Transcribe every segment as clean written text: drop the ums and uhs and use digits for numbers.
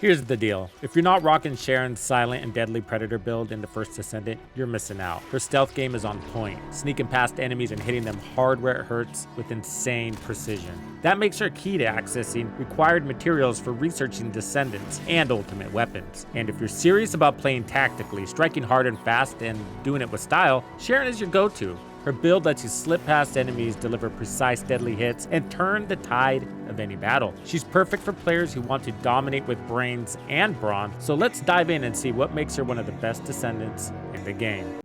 Here's the deal. If you're not rocking Sharon's silent and deadly predator build in the First Descendant, you're missing out. Her stealth game is on point, sneaking past enemies and hitting them hard where it hurts with insane precision. That makes her key to accessing required materials for researching Descendants and ultimate weapons. And if you're serious about playing tactically, striking hard and fast, and doing it with style, Sharon is your go-to. Her build lets you slip past enemies, deliver precise deadly hits, and turn the tide of any battle. She's perfect for players who want to dominate with brains and brawn, so let's dive in and see what makes her one of the best Descendants in the game.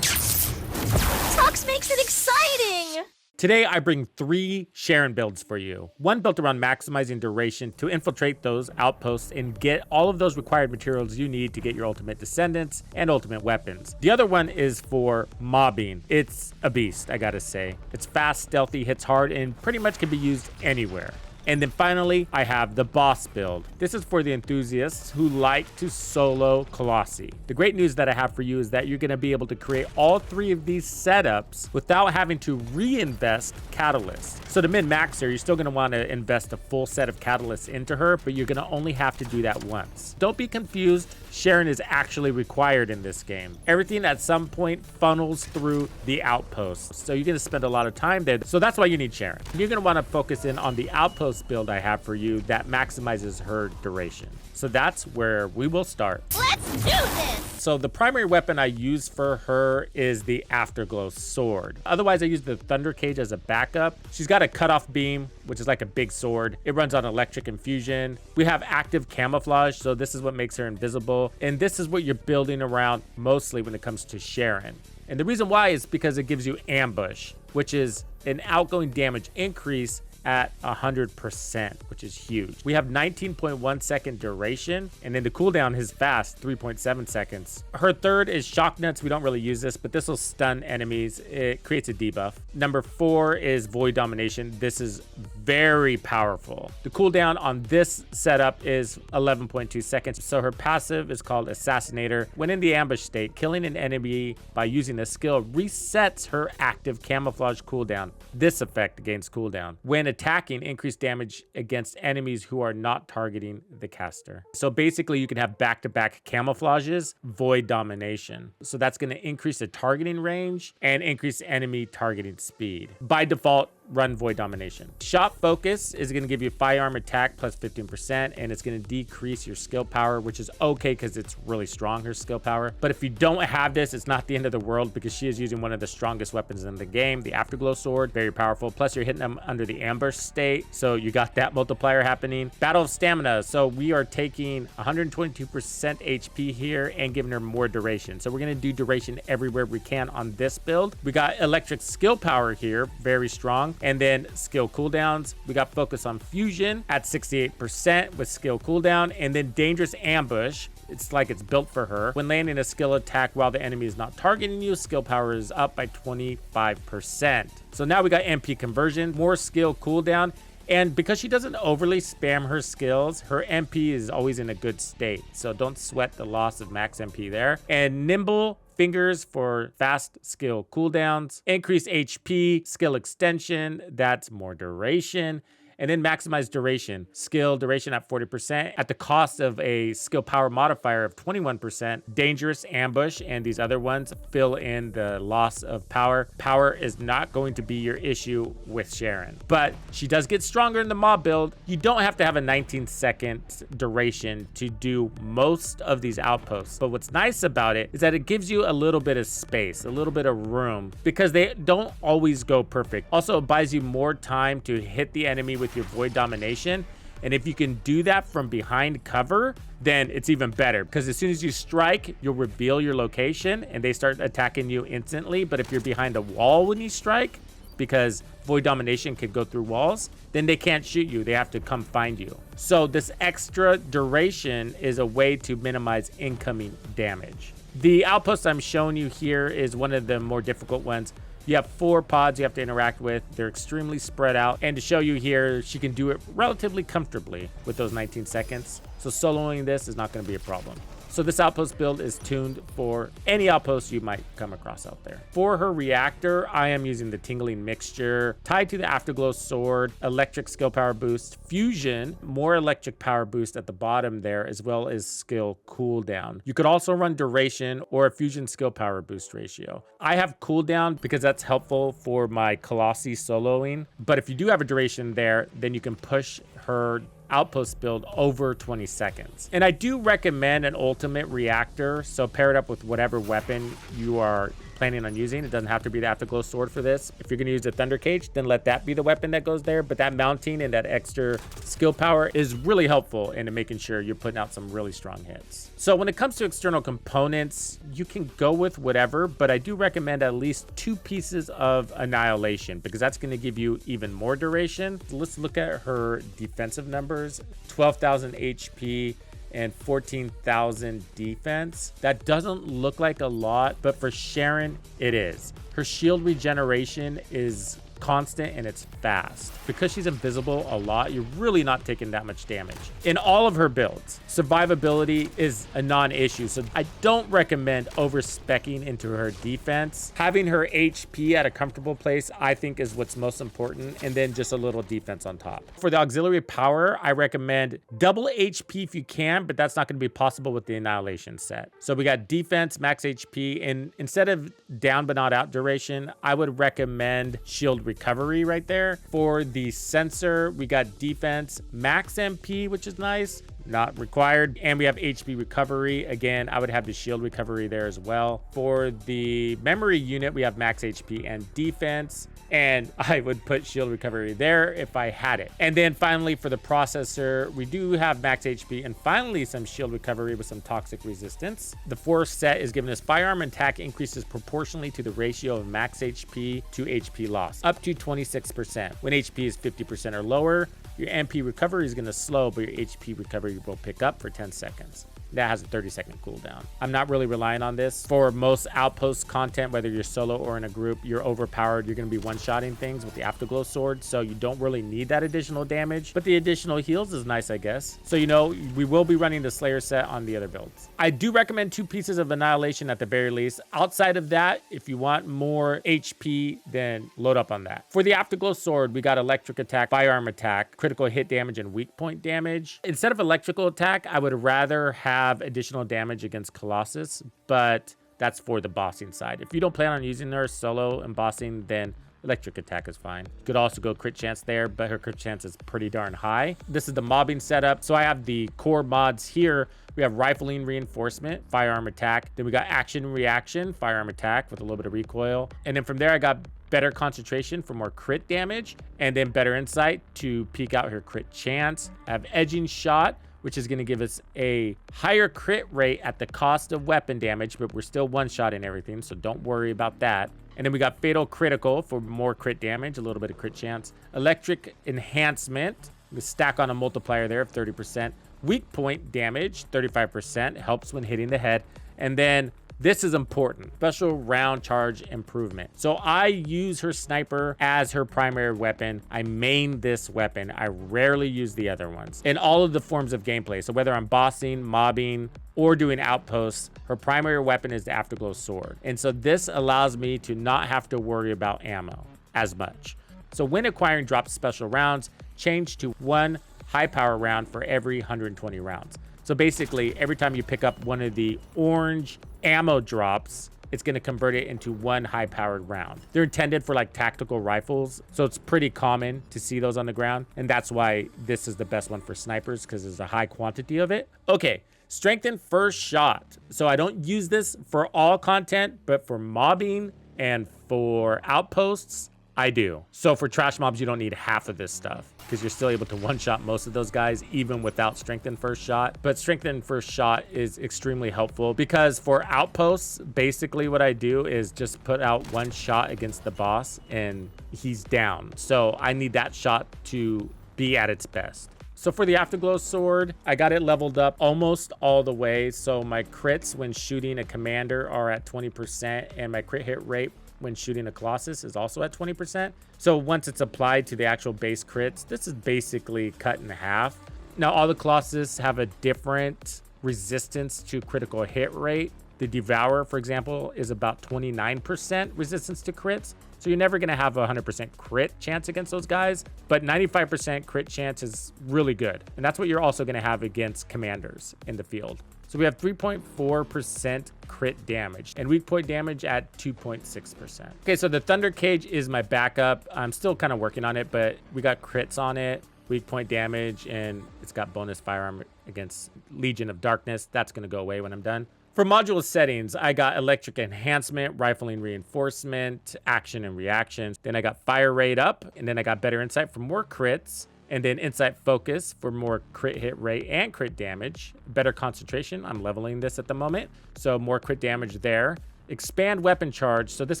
Tux makes it exciting! Today, I bring 3 Sharon builds for you. One built around maximizing duration to infiltrate those outposts and get all of those required materials you need to get your ultimate Descendants and ultimate weapons. The other one is for mobbing. It's a beast, I gotta say. It's fast, stealthy, hits hard, and pretty much can be used anywhere. And then finally, I have the boss build. This is for the enthusiasts who like to solo Colossi. The great news that I have for you is that you're gonna be able to create all 3 of these setups without having to reinvest catalysts. So to min-max her, you're still gonna wanna invest a full set of catalysts into her, but you're gonna only have to do that once. Don't be confused, Sharon is actually required in this game. Everything at some point funnels through the Outpost, so you're gonna spend a lot of time there. So that's why you need Sharon. You're gonna wanna focus in on the Outpost build I have for you that maximizes her duration. So that's where we will start. Let's do this! So the primary weapon I use for her is the Afterglow sword. Otherwise, I use the Thunder Cage as a backup. She's got a cutoff beam, which is like a big sword. It runs on electric infusion. We have active camouflage, so this is what makes her invisible. And this is what you're building around mostly when it comes to Sharon. And the reason why is because it gives you ambush, which is an outgoing damage increase at 100%, which is huge. We have 19.1 second duration, and then the cooldown is fast, 3.7 seconds. Her third is Shock Nuts. We don't really use this, but this will stun enemies. It creates a debuff. Number 4 is Void Domination. This is very powerful. The cooldown on this setup is 11.2 seconds. So her passive is called Assassinator. When in the ambush state, killing an enemy by using a skill resets her active camouflage cooldown. This effect gains cooldown. When attacking, increased damage against enemies who are not targeting the caster. So basically you can have back-to-back camouflages, Void Domination. So that's going to increase the targeting range and increase enemy targeting speed. By default, run Void Domination. Shot Focus is going to give you firearm attack plus 15%, and it's going to decrease your skill power, which is okay because it's really strong, her skill power. But if you don't have this, it's not the end of the world because she is using one of the strongest weapons in the game, the Afterglow sword. Very powerful. Plus you're hitting them under the ambush state, so you got that multiplier happening. Battle of Stamina. So we are taking 122% HP here and giving her more duration. So we're going to do duration everywhere we can on this build. We got electric skill power here, very strong. And then skill cooldowns. We got focus on fusion at 68% with skill cooldown, and then dangerous ambush. It's like it's built for her. When landing a skill attack while the enemy is not targeting you, skill power is up by 25%. So now we got MP conversion, more skill cooldown. And because she doesn't overly spam her skills, her MP is always in a good state. So don't sweat the loss of max MP there. And nimble fingers for fast skill cooldowns, increased HP, skill extension, that's more duration. And then maximize duration, skill duration at 40% at the cost of a skill power modifier of 21%. Dangerous ambush and these other ones fill in the loss of power. Power is not going to be your issue with Sharon, but she does get stronger in the mob build. You don't have to have a 19-second duration to do most of these outposts. But what's nice about it is that it gives you a little bit of space, a little bit of room, because they don't always go perfect. Also, it buys you more time to hit the enemy with your Void Domination, and if you can do that from behind cover, then it's even better, because as soon as you strike, you'll reveal your location and they start attacking you instantly. But if you're behind a wall when you strike, because Void Domination can go through walls, then they can't shoot you, they have to come find you. So this extra duration is a way to minimize incoming damage. The outpost I'm showing you here is one of the more difficult ones. You have 4 pods you have to interact with. They're extremely spread out. And to show you here, she can do it relatively comfortably with those 19 seconds. So soloing this is not going to be a problem. So this Outpost build is tuned for any Outpost you might come across out there. For her reactor, I am using the Tingling Mixture, tied to the Afterglow Sword, electric skill power boost, fusion, more electric power boost at the bottom there, as well as skill cooldown. You could also run duration or a fusion skill power boost ratio. I have cooldown because that's helpful for my Colossi soloing, but if you do have a duration there, then you can push her Outpost build over 20 seconds. And I do recommend an ultimate reactor, so pair it up with whatever weapon you are planning on using. It doesn't have to be the Afterglow Sword for this. If you're going to use a Thunder Cage, then let that be the weapon that goes there. But that mounting and that extra skill power is really helpful in making sure you're putting out some really strong hits. So when it comes to external components, you can go with whatever, but I do recommend at least 2 pieces of Annihilation because that's going to give you even more duration. So let's look at her defensive numbers. 12,000 HP and 14,000 defense. That doesn't look like a lot, but for Sharon, it is. Her shield regeneration is constant and it's fast. Because she's invisible a lot, you're really not taking that much damage. In all of her builds, survivability is a non-issue, so I don't recommend over-speccing into her defense. Having her HP at a comfortable place, I think, is what's most important, and then just a little defense on top. For the auxiliary power, I recommend double HP if you can, but that's not going to be possible with the Annihilation set. So we got defense, max HP, and instead of down but not out duration, I would recommend shield recovery right there. For the sensor, we got defense, max MP, which is nice, not required, and we have HP recovery. Again, I would have the shield recovery there as well. For the memory unit, we have max HP and defense, and I would put shield recovery there if I had it. And then finally, for the processor, we do have max HP and finally some shield recovery with some toxic resistance. The fourth set is giving us firearm attack increases proportionally to the ratio of max HP to HP loss, up to 26%. When HP is 50% or lower, your MP recovery is going to slow, but your HP recovery will pick up for 10 seconds. That has a 30-second cooldown. I'm not really relying on this. For most Outpost content, whether you're solo or in a group, you're overpowered. You're going to be one-shotting things with the Afterglow Sword, so you don't really need that additional damage. But the additional heals is nice, I guess. So, you know, we will be running the Slayer set on the other builds. I do recommend 2 pieces of Annihilation at the very least. Outside of that, if you want more HP, then load up on that. For the Afterglow Sword, we got electric attack, firearm attack, critical hit damage, and weak point damage. Instead of electrical attack, I would rather have additional damage against Colossus, but that's for the bossing side. If you don't plan on using her solo and bossing, then electric attack is fine. You could also go crit chance there, but her crit chance is pretty darn high. This is the mobbing setup. So I have the core mods here. We have rifling reinforcement, firearm attack. Then we got action reaction, firearm attack with a little bit of recoil. And then from there, I got better concentration for more crit damage, and then better insight to peek out her crit chance. I have edging shot, which is going to give us a higher crit rate at the cost of weapon damage, but we're still one-shotting everything, so don't worry about that. And then we got fatal critical for more crit damage, a little bit of crit chance. Electric enhancement, we stack on a multiplier there of 30%. Weak point damage, 35%, helps when hitting the head. And then this is important, special round charge improvement. So I use her sniper as her primary weapon. I main this weapon. I rarely use the other ones in all of the forms of gameplay. So whether I'm bossing, mobbing, or doing outposts, her primary weapon is the Afterglow Sword. And so this allows me to not have to worry about ammo as much. So when acquiring drop special rounds, change to 1 high power round for every 120 rounds. So basically, every time you pick up one of the orange ammo drops, it's going to convert it into 1 high-powered round. They're intended for like tactical rifles, so it's pretty common to see those on the ground. And that's why this is the best one for snipers, because there's a high quantity of it. Okay, strengthen first shot. So I don't use this for all content, but for mobbing and for outposts, I do. So for trash mobs, you don't need half of this stuff because you're still able to one-shot most of those guys even without strengthen first shot. But strengthen first shot is extremely helpful because for outposts, basically what I do is just put out 1 shot against the boss and he's down. So I need that shot to be at its best. So for the Afterglow Sword, I got it leveled up almost all the way. So my crits when shooting a commander are at 20% and my crit hit rate when shooting a Colossus is also at 20%. So once it's applied to the actual base crits, this is basically cut in half. Now all the Colossus have a different resistance to critical hit rate. The Devour, for example, is about 29% resistance to crits. So you're never going to have a 100% crit chance against those guys, but 95% crit chance is really good. And that's what you're also going to have against commanders in the field. So we have 3.4% crit damage and weak point damage at 2.6%. Okay, so the Thunder Cage is my backup. I'm still kind of working on it, but we got crits on it, weak point damage, and it's got bonus firearm against Legion of Darkness. That's going to go away when I'm done. For module settings, I got electric enhancement, rifling reinforcement, action and reactions. Then I got fire rate up, and then I got better insight for more crits, and then insight focus for more crit hit rate and crit damage. Better concentration. I'm leveling this at the moment, so more crit damage there. Expand weapon charge. So this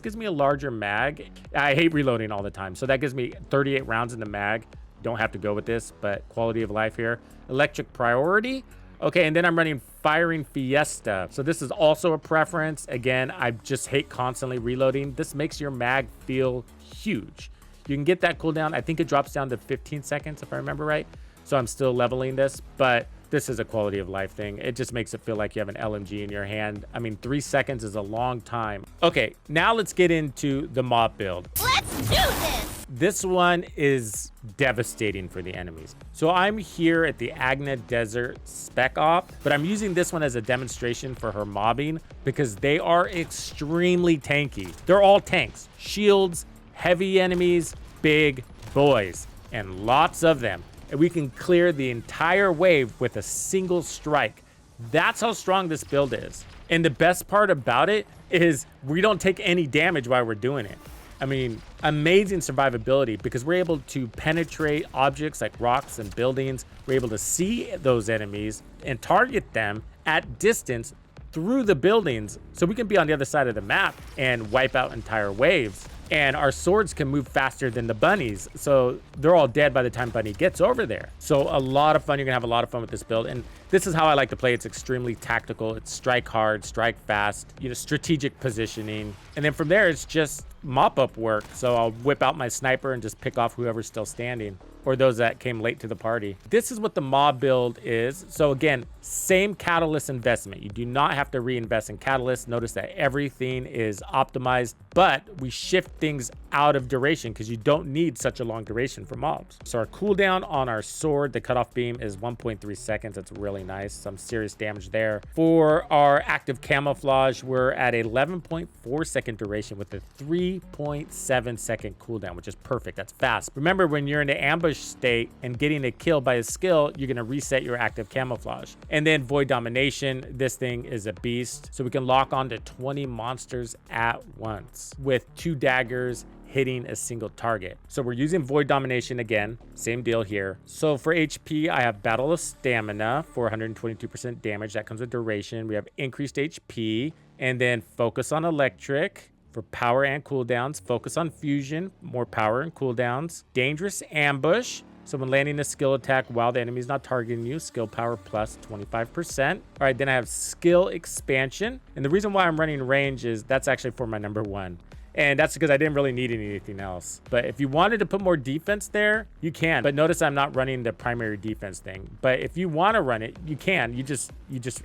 gives me a larger mag. I hate reloading all the time, so that gives me 38 rounds in the mag. Don't have to go with this, but quality of life here. Electric priority. Okay, and then I'm running Firing Fiesta. So this is also a preference. Again, I just hate constantly reloading. This makes your mag feel huge. You can get that cooldown. I think it drops down to 15 seconds if I remember right. So I'm still leveling this, but this is a quality of life thing. It just makes it feel like you have an LMG in your hand. I mean, 3 seconds is a long time. Okay, now let's get into the mob build. Let's do this! This one is devastating for the enemies. So I'm here at the Agna Desert Spec Op, but I'm using this one as a demonstration for her mobbing because they are extremely tanky. They're all tanks, shields, heavy enemies, big boys, and lots of them. And we can clear the entire wave with a single strike. That's how strong this build is. And the best part about it is we don't take any damage while we're doing it. I mean, amazing survivability because we're able to penetrate objects like rocks and buildings. We're able to see those enemies and target them at distance through the buildings. So we can be on the other side of the map and wipe out entire waves. And our swords can move faster than the bunnies. So they're all dead by the time Bunny gets over there. So a lot of fun. You're gonna have a lot of fun with this build. And this is how I like to play. It's extremely tactical. It's strike hard, strike fast, strategic positioning. And then from there, it's just mop up work. So I'll whip out my sniper and just pick off whoever's still standing or those that came late to the party. This is what the mob build is. So again, same catalyst investment. You do not have to reinvest in catalyst. Notice that everything is optimized, but we shift things out of duration because you don't need such a long duration for mobs. So our cooldown on our sword, the cutoff beam, is 1.3 seconds. That's really nice. Some serious damage there. For our active camouflage, we're at 11.4 second duration with a 3.7 second cooldown, which is perfect. That's fast. Remember, when you're in an ambush state and getting a kill by a skill, you're going to reset your active camouflage. And then Void Domination, this thing is a beast. So we can lock on to 20 monsters at once with 2 daggers hitting a single target. So we're using Void Domination again, same deal here. So for HP, I have Battle of Stamina for 122% damage. That comes with duration. We have increased HP, and then Focus on Electric for power and cooldowns. Focus on Fusion, more power and cooldowns. Dangerous Ambush. So when landing a skill attack while the enemy is not targeting you, skill power plus 25%. All right, then I have Skill Expansion. And the reason why I'm running range is that's actually for my number 1. And that's because I didn't really need anything else. But if you wanted to put more defense there, you can. But notice I'm not running the primary defense thing. But if you want to run it, you can. You just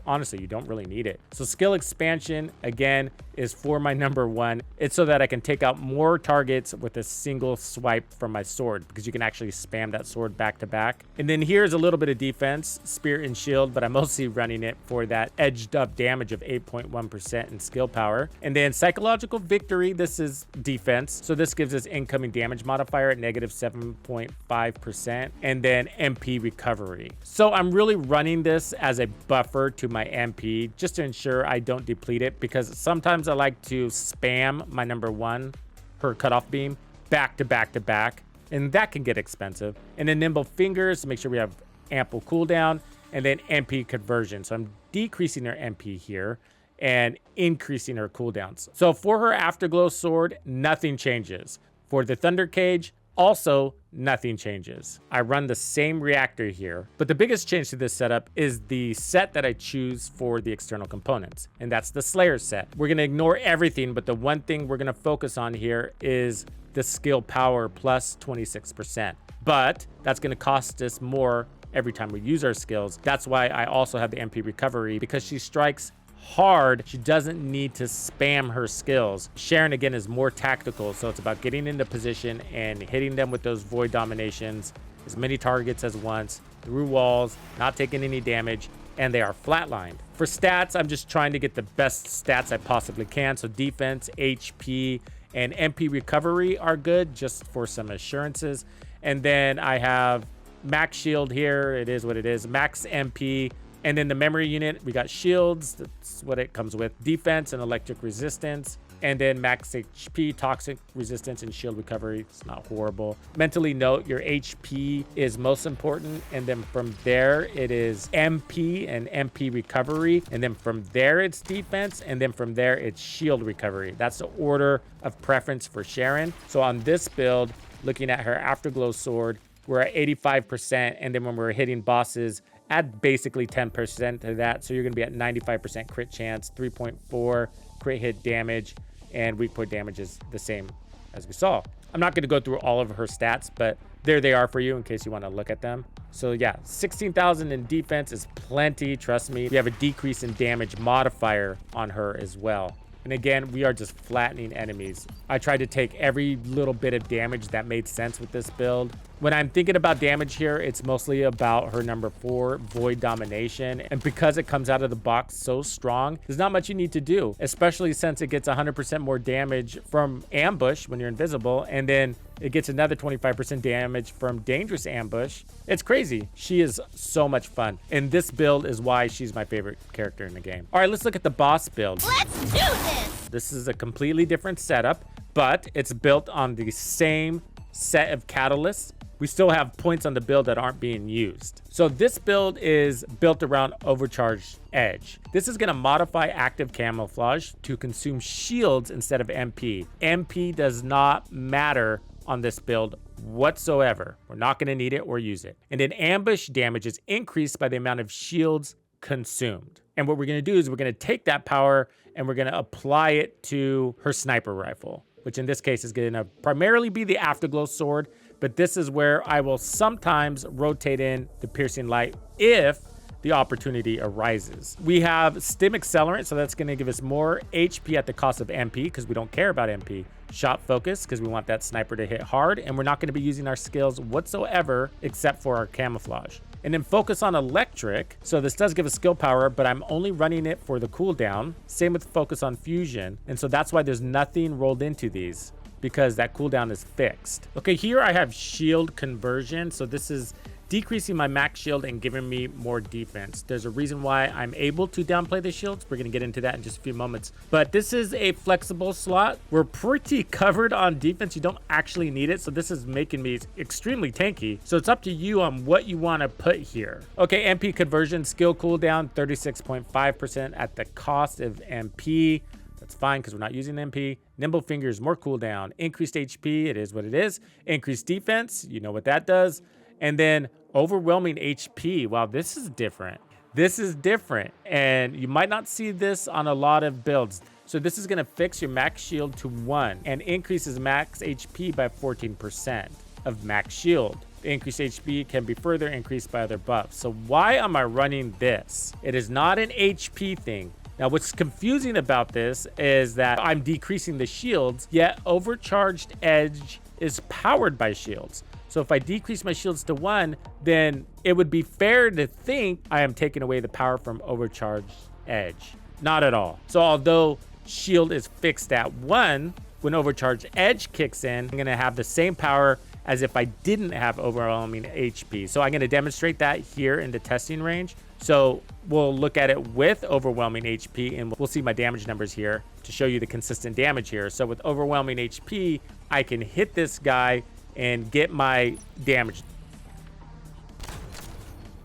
honestly, you don't really need it. So skill expansion, again, is for my number 1. It's so that I can take out more targets with a single swipe from my sword, because you can actually spam that sword back to back. And then here's a little bit of defense, Spirit and Shield, but I'm mostly running it for that edged up damage of 8.1% in skill power. And then Psychological Victory, this is defense. So this gives us incoming damage modifier at negative 7.5%, and then MP recovery. So I'm really running this as a buffer to my MP just to ensure I don't deplete it, because sometimes I like to spam my number 1, her cutoff beam, back to back to back, and that can get expensive. And then Nimble Fingers to make sure we have ample cooldown, and then MP conversion. So I'm decreasing her MP here and increasing her cooldowns. So for her Afterglow sword, nothing changes. For the Thunder Cage, also nothing changes. I run the same reactor here, but the biggest change to this setup is the set that I choose for the external components, and that's the Slayer set. We're gonna ignore everything, but the one thing we're gonna focus on here is the skill power plus 26%. But that's gonna cost us more every time we use our skills. That's why I also have the MP recovery, because she strikes hard. She doesn't need to spam her skills. Sharon, again, is more tactical, so it's about getting into position and hitting them with those void dominations, as many targets as once, through walls, not taking any damage, and they are flatlined. For stats, I'm just trying to get the best stats I possibly can. So defense, HP, and MP recovery are good, just for some assurances. And then I have max shield here. It is what it is. Max MP. And then the memory unit, we got shields. That's what it comes with. Defense and electric resistance. And then max HP, toxic resistance, and shield recovery. It's not horrible. Mentally note, your HP is most important. And then from there, it is MP and MP recovery. And then from there, it's defense. And then from there, it's shield recovery. That's the order of preference for Sharon. So on this build, looking at her Afterglow sword, we're at 85%. And then when we're hitting bosses, add basically 10% to that. So you're going to be at 95% crit chance, 3.4 crit hit damage, and weak point damage is the same as we saw. I'm not going to go through all of her stats, but there they are for you in case you want to look at them. So yeah, 16,000 in defense is plenty, trust me. We have a decrease in damage modifier on her as well. And again, we are just flattening enemies. I tried to take every little bit of damage that made sense with this build. When I'm thinking about damage here, it's mostly about her number 4, Void Domination. And because it comes out of the box so strong, there's not much you need to do, especially since it gets 100% more damage from ambush when you're invisible. And then it gets another 25% damage from dangerous ambush. It's crazy. She is so much fun. And this build is why she's my favorite character in the game. All right, let's look at the boss build. Let's do this! This is a completely different setup, but it's built on the same set of catalysts. We still have points on the build that aren't being used. So this build is built around Overcharged Edge. This is going to modify active camouflage to consume shields instead of MP. MP does not matter on this build whatsoever. We're not going to need it or use it. And then ambush damage is increased by the amount of shields consumed. And what we're going to do is we're going to take that power and we're going to apply it to her sniper rifle, which in this case is going to primarily be the Afterglow sword. But this is where I will sometimes rotate in the piercing light if the opportunity arises. We have stim accelerant, so that's going to give us more HP at the cost of MP because we don't care about MP. Shot focus because we want that sniper to hit hard, and we're not going to be using our skills whatsoever except for our camouflage. And then focus on electric. So this does give us skill power, but I'm only running it for the cooldown. Same with focus on fusion. And so that's why there's nothing rolled into these, because that cooldown is fixed. Okay, here I have shield conversion. So this is decreasing my max shield and giving me more defense. There's a reason why I'm able to downplay the shields. We're gonna get into that in just a few moments. But this is a flexible slot. We're pretty covered on defense. You don't actually need it. So this is making me extremely tanky. So it's up to you on what you wanna put here. Okay, MP conversion, skill cooldown, 36.5% at the cost of MP. That's fine because we're not using MP. Nimble fingers, more cooldown. Increased HP, it is what it is. Increased defense, you know what that does. And then overwhelming HP. Wow, this is different. This is different. And you might not see this on a lot of builds. So this is going to fix your max shield to 1 and increases max HP by 14% of max shield. The increased HP can be further increased by other buffs. So why am I running this? It is not an HP thing. Now, what's confusing about this is that I'm decreasing the shields, yet Overcharged Edge is powered by shields. So if I decrease my shields to 1, then it would be fair to think I am taking away the power from Overcharged Edge. Not at all. So although shield is fixed at 1, when Overcharged Edge kicks in, I'm going to have the same power as if I didn't have overwhelming HP. So I'm going to demonstrate that here in the testing range. So we'll look at it with overwhelming HP and we'll see my damage numbers here to show you the consistent damage here. So with overwhelming HP, I can hit this guy and get my damage.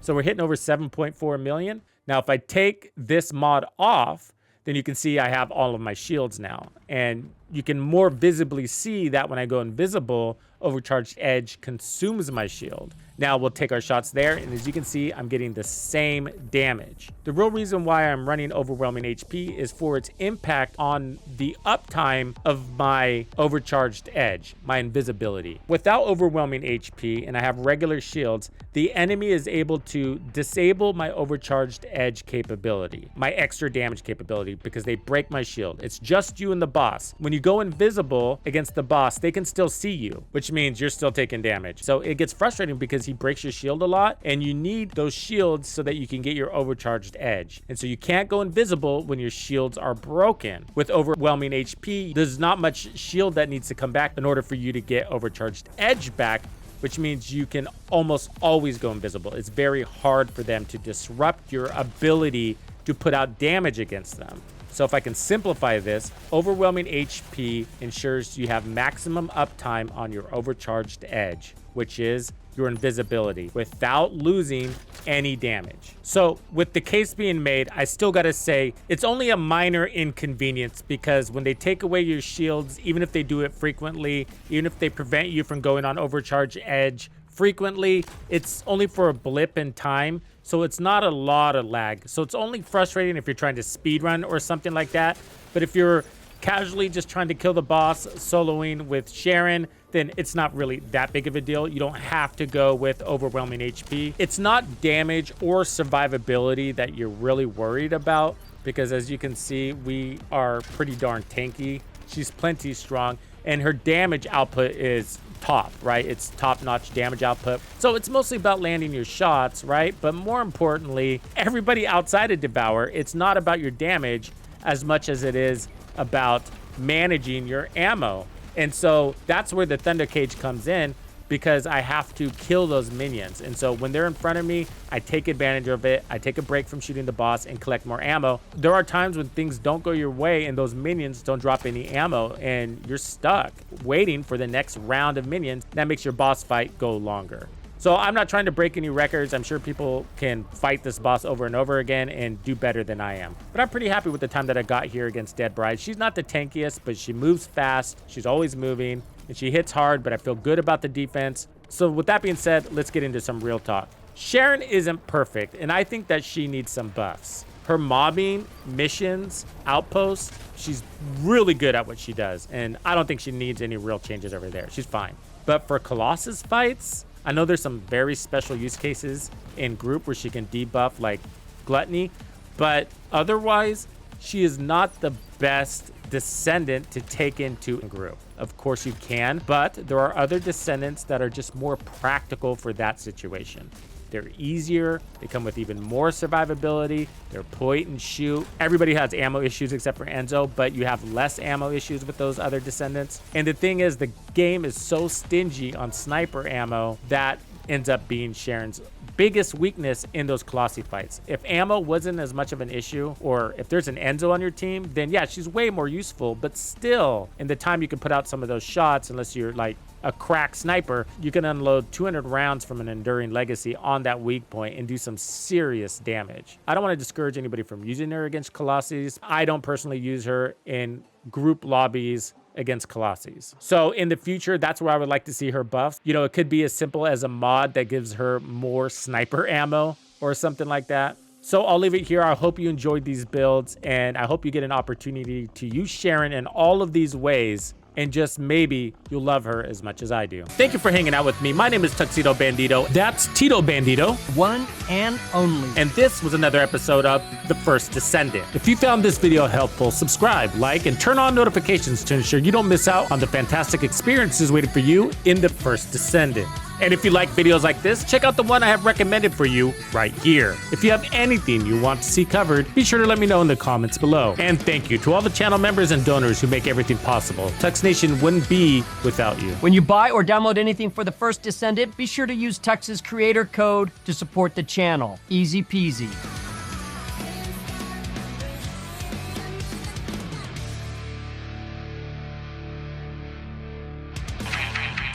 So we're hitting over 7.4 million. Now, if I take this mod off, then you can see I have all of my shields now. And you can more visibly see that when I go invisible, overcharged edge consumes my shield. Now we'll take our shots there, and as you can see, I'm getting the same damage. The real reason why I'm running overwhelming HP is for its impact on the uptime of my overcharged edge, my invisibility. Without overwhelming HP and I have regular shields, the enemy is able to disable my overcharged edge capability, my extra damage capability, because they break my shield. It's just you and the boss. When you go invisible against the boss, they can still see you, which means you're still taking damage. So it gets frustrating because he breaks your shield a lot, and you need those shields so that you can get your overcharged edge. And so you can't go invisible when your shields are broken. With overwhelming HP, there's not much shield that needs to come back in order for you to get overcharged edge back, which means you can almost always go invisible. It's very hard for them to disrupt your ability to put out damage against them. So if I can simplify this, overwhelming HP ensures you have maximum uptime on your overcharged edge, which is your invisibility, without losing any damage. So with the case being made, I still gotta say it's only a minor inconvenience, because when they take away your shields, even if they do it frequently, even if they prevent you from going on overcharged edge frequently, it's only for a blip in time. So it's not a lot of lag. So it's only frustrating if you're trying to speedrun or something like that. But if you're casually just trying to kill the boss, soloing with Sharon, then it's not really that big of a deal. You don't have to go with overwhelming HP. It's not damage or survivability that you're really worried about, because as you can see, we are pretty darn tanky. She's plenty strong, and her damage output is top, right? It's top-notch damage output. So it's mostly about landing your shots, right? But more importantly, everybody outside of Devour, it's not about your damage as much as it is about managing your ammo. And so that's where the Thunder Cage comes in, because I have to kill those minions. And so when they're in front of me, I take advantage of it. I take a break from shooting the boss and collect more ammo. There are times when things don't go your way and those minions don't drop any ammo, and you're stuck waiting for the next round of minions. That makes your boss fight go longer. So I'm not trying to break any records. I'm sure people can fight this boss over and over again and do better than I am. But I'm pretty happy with the time that I got here against Dead Bride. She's not the tankiest, but she moves fast. She's always moving, and she hits hard, but I feel good about the defense. So with that being said, let's get into some real talk. Sharon isn't perfect, and I think that she needs some buffs. Her mobbing, missions, Outpost, she's really good at what she does, and I don't think she needs any real changes over there. She's fine. But for Colossus fights, I know there's some very special use cases in group where she can debuff, like Gluttony, but otherwise, she is not the best Descendant to take into a group. Of course you can, but there are other Descendants that are just more practical for that situation. They're easier, they come with even more survivability, they're point and shoot. Everybody has ammo issues except for Enzo, but you have less ammo issues with those other Descendants. And the thing is, the game is so stingy on sniper ammo that ends up being Sharon's biggest weakness in those Colossi fights. If ammo wasn't as much of an issue, or if there's an Enzo on your team, then yeah, she's way more useful. But still, in the time you can put out some of those shots, unless you're like a crack sniper, you can unload 200 rounds from an Enduring Legacy on that weak point and do some serious damage. I don't want to discourage anybody from using her against Colossus. I don't personally use her in group lobbies against Colossus. So in the future, that's where I would like to see her buffs. You know, it could be as simple as a mod that gives her more sniper ammo or something like that. So I'll leave it here. I hope you enjoyed these builds, and I hope you get an opportunity to use Sharon in all of these ways, and just maybe you'll love her as much as I do. Thank you for hanging out with me. My name is Tuxedo Bandido. That's Tito Bandido. One and only. And this was another episode of The First Descendant. If you found this video helpful, subscribe, like, and turn on notifications to ensure you don't miss out on the fantastic experiences waiting for you in The First Descendant. And if you like videos like this, check out the one I have recommended for you right here. If you have anything you want to see covered, be sure to let me know in the comments below. And thank you to all the channel members and donors who make everything possible. Tux Nation wouldn't be without you. When you buy or download anything for The First Descendant, be sure to use Tux's creator code to support the channel. Easy peasy.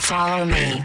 Follow me.